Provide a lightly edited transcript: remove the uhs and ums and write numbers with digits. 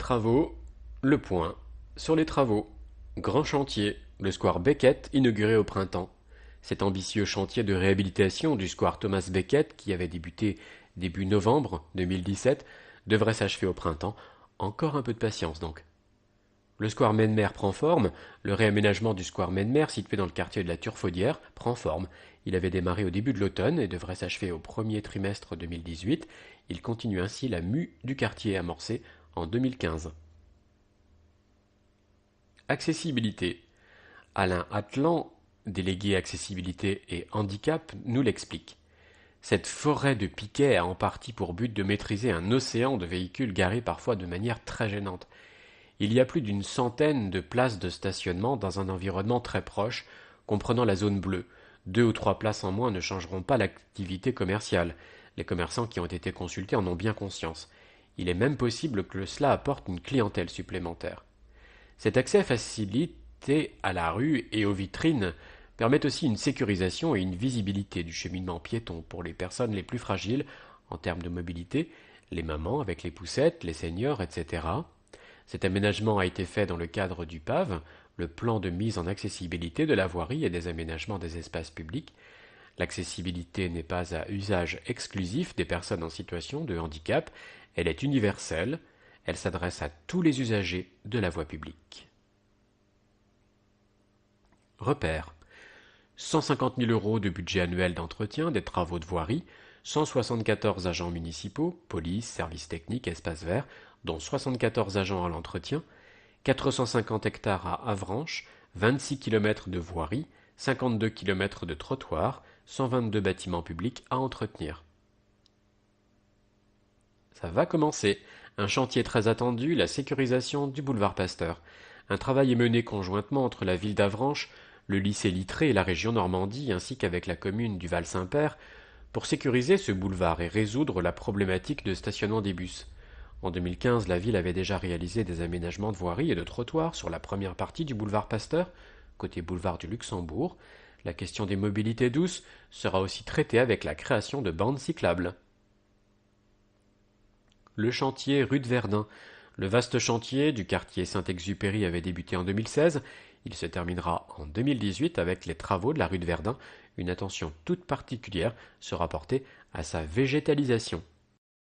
Travaux, le point. Sur les travaux. Grand chantier, le square Beckett inauguré au printemps. Cet ambitieux chantier de réhabilitation du square Thomas Beckett, qui avait débuté début novembre 2017, devrait s'achever au printemps. Encore un peu de patience donc. Le square Menmer prend forme. Le réaménagement du square Menmer, situé dans le quartier de la Turfaudière, prend forme. Il avait démarré au début de l'automne et devrait s'achever au premier trimestre 2018. Il continue ainsi la mue du quartier amorcée en 2015. Accessibilité. Alain Atlan, délégué accessibilité et handicap, nous l'explique. Cette forêt de piquets a en partie pour but de maîtriser un océan de véhicules garés parfois de manière très gênante. Il y a plus d'une centaine de places de stationnement dans un environnement très proche, comprenant la zone bleue. 2 ou 3 places en moins ne changeront pas l'activité commerciale. Les commerçants qui ont été consultés en ont bien conscience. Il est même possible que cela apporte une clientèle supplémentaire. Cet accès facilité à la rue et aux vitrines permet aussi une sécurisation et une visibilité du cheminement piéton pour les personnes les plus fragiles en termes de mobilité, les mamans avec les poussettes, les seniors, etc. Cet aménagement a été fait dans le cadre du PAV, le plan de mise en accessibilité de la voirie et des aménagements des espaces publics. L'accessibilité n'est pas à usage exclusif des personnes en situation de handicap, elle est universelle, elle s'adresse à tous les usagers de la voie publique. Repères. 150 000 € de budget annuel d'entretien des travaux de voirie, 174 agents municipaux, police, services techniques, espaces verts, dont 74 agents à l'entretien, 450 hectares à Avranches, 26 km de voirie, 52 km de trottoirs, 122 bâtiments publics à entretenir. Ça va commencer. Un chantier très attendu, la sécurisation du boulevard Pasteur. Un travail est mené conjointement entre la ville d'Avranches, le lycée Littré et la région Normandie, ainsi qu'avec la commune du Val-Saint-Père, pour sécuriser ce boulevard et résoudre la problématique de stationnement des bus. En 2015, la ville avait déjà réalisé des aménagements de voirie et de trottoirs sur la première partie du boulevard Pasteur, côté boulevard du Luxembourg. La question des mobilités douces sera aussi traitée avec la création de bandes cyclables. Le chantier rue de Verdun. Le vaste chantier du quartier Saint-Exupéry avait débuté en 2016. Il se terminera en 2018 avec les travaux de la rue de Verdun. Une attention toute particulière sera portée à sa végétalisation.